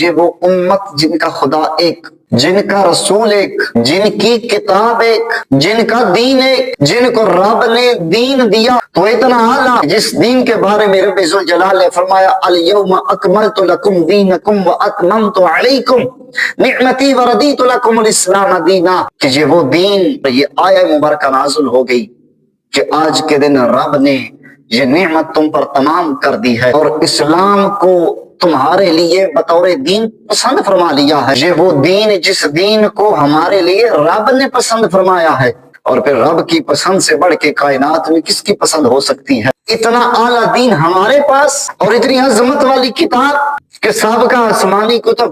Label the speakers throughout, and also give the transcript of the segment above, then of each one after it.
Speaker 1: یہ وہ امت جن کا خدا ایک، جن کا رسول ایک، جن کی کتاب ایک، جن کا دین ایک، جن کو رب نے دین دیا تو اتنا اعلیٰ، جس دین کے بارے میں رب ذوالجلال نے فرمایا الیوم اکملت لکم دینکم واتممت علیکم نعمتی وردیت لکم الاسلام دینا، کہ یہ وہ دین، یہ آیہ مبارکہ نازل ہو گئی کہ آج کے دن رب نے یہ نعمت تم پر تمام کر دی ہے اور اسلام کو تمہارے لیے بطور دین پسند فرما لیا ہے۔ یہ وہ دین جس دین کو ہمارے لیے رب نے پسند فرمایا ہے، اور پھر رب کی پسند سے بڑھ کے کائنات میں کس کی پسند ہو سکتی ہے؟ اتنا اعلیٰ دین ہمارے پاس اور اتنی عظمت والی کتاب کہ سابقہ آسمانی کتب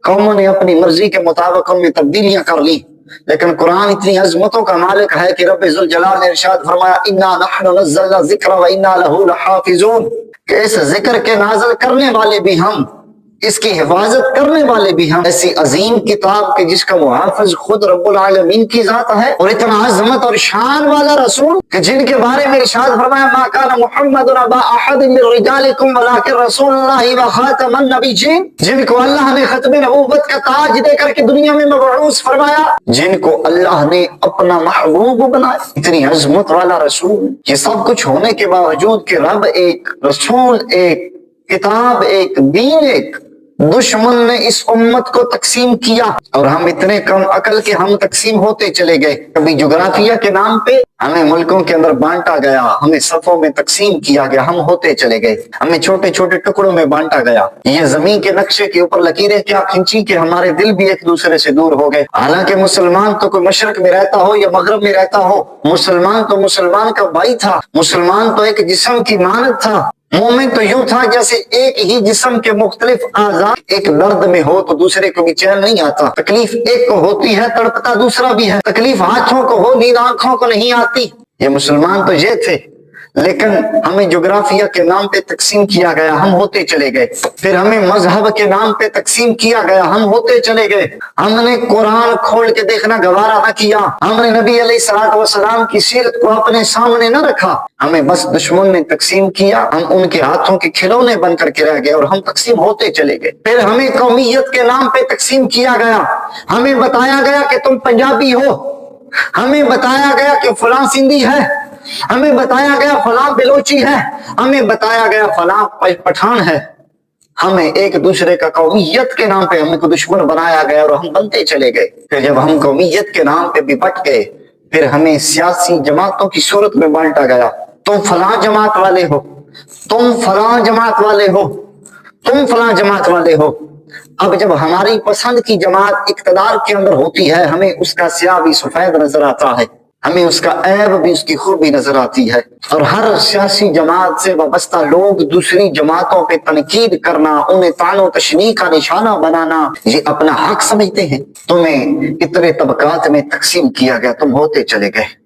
Speaker 1: قوموں نے اپنی مرضی کے مطابق ان میں تبدیلیاں کر لی، لیکن قرآن اتنی عظمتوں کا مالک ہے کہ رب ذوالجلال نے ارشاد فرمایا انا نحن نزلنا الذکر وانا له لحافظون، کہ اس ذکر کے نازل کرنے والے بھی ہم، اس کی حفاظت کرنے والے بھی ہم۔ ایسی عظیم کتاب کہ جس کا محافظ خود رب العالمین کی ذات ہے، اور اتنا عظمت اور شان والا رسول کہ جن کے بارے میں ارشاد فرمایا ما کان محمد ابا احد من رجالکم ولکن رسول اللہ وخاتم النبیین، جن کو اللہ نے ختم نبوت کا تاج دے کر کے دنیا میں مبعوث فرمایا، جن کو اللہ نے اپنا محبوب بنایا۔ اتنی عظمت والا رسول، یہ سب کچھ ہونے کے باوجود کہ رب ایک، رسول ایک، کتاب ایک، دین ایک، دشمن نے اس امت کو تقسیم کیا اور ہم اتنے کم عقل کہ ہم تقسیم ہوتے چلے گئے۔ کبھی جغرافیہ کے نام پہ ہمیں ملکوں کے اندر بانٹا گیا، ہمیں صفوں میں تقسیم کیا گیا، ہم ہوتے چلے گئے، ہمیں چھوٹے چھوٹے ٹکڑوں میں بانٹا گیا۔ یہ زمین کے نقشے کے اوپر لکیریں کیا کھینچی کہ ہمارے دل بھی ایک دوسرے سے دور ہو گئے۔ حالانکہ مسلمان تو کوئی مشرق میں رہتا ہو یا مغرب میں رہتا ہو، مسلمان تو مسلمان کا بھائی تھا، مسلمان تو ایک جسم کی مانند تھا۔ مومن تو یوں تھا جیسے ایک ہی جسم کے مختلف اعضاء، ایک درد میں ہو تو دوسرے کو بھی چین نہیں آتا، تکلیف ایک کو ہوتی ہے تڑپتا دوسرا بھی ہے، تکلیف ہاتھوں کو ہو نیند آنکھوں کو نہیں آتی۔ یہ مسلمان تو یہ تھے، لیکن ہمیں جغرافیہ کے نام پہ تقسیم کیا گیا، ہم ہوتے چلے گئے۔ پھر ہمیں مذہب کے نام پہ تقسیم کیا گیا، ہم ہوتے چلے گئے۔ ہم نے قرآن کھول کے دیکھنا گوارا نہ کیا، ہم نے نبی علیہ الصلوۃ والسلام کی سیرت کو اپنے سامنے نہ رکھا، ہمیں بس دشمن نے تقسیم کیا، ہم ان کے ہاتھوں کے کھلونے بن کر کے رہ گئے اور ہم تقسیم ہوتے چلے گئے۔ پھر ہمیں قومیت کے نام پہ تقسیم کیا گیا، ہمیں بتایا گیا کہ تم پنجابی ہو، ہمیں بتایا گیا کہ فلاں سندھی ہے، ہمیں بتایا گیا فلاں بلوچی ہے، ہمیں بتایا گیا فلاں پٹھان ہے۔ ہمیں ایک دوسرے کا قومیت کے نام پہ ہمیں کو دشمن بنایا گیا اور ہم بنتے چلے گئے۔ پھر جب ہم قومیت کے نام پہ بھی بٹ گئے، پھر ہمیں سیاسی جماعتوں کی صورت میں بانٹا گیا، تم فلاں جماعت والے ہو، تم فلاں جماعت والے ہو، تم فلاں جماعت والے ہو۔ اب جب ہماری پسند کی جماعت اقتدار کے اندر ہوتی ہے، ہمیں اس کا سیاہ بھی سفید نظر آتا ہے، ہمیں اس کا عیب بھی اس کی خوبی نظر آتی ہے، اور ہر سیاسی جماعت سے وابستہ لوگ دوسری جماعتوں پہ تنقید کرنا، انہیں طعن و تشنیع کا نشانہ بنانا یہ اپنا حق سمجھتے ہیں۔ تمہیں اتنے طبقات میں تقسیم کیا گیا، تم ہوتے چلے گئے۔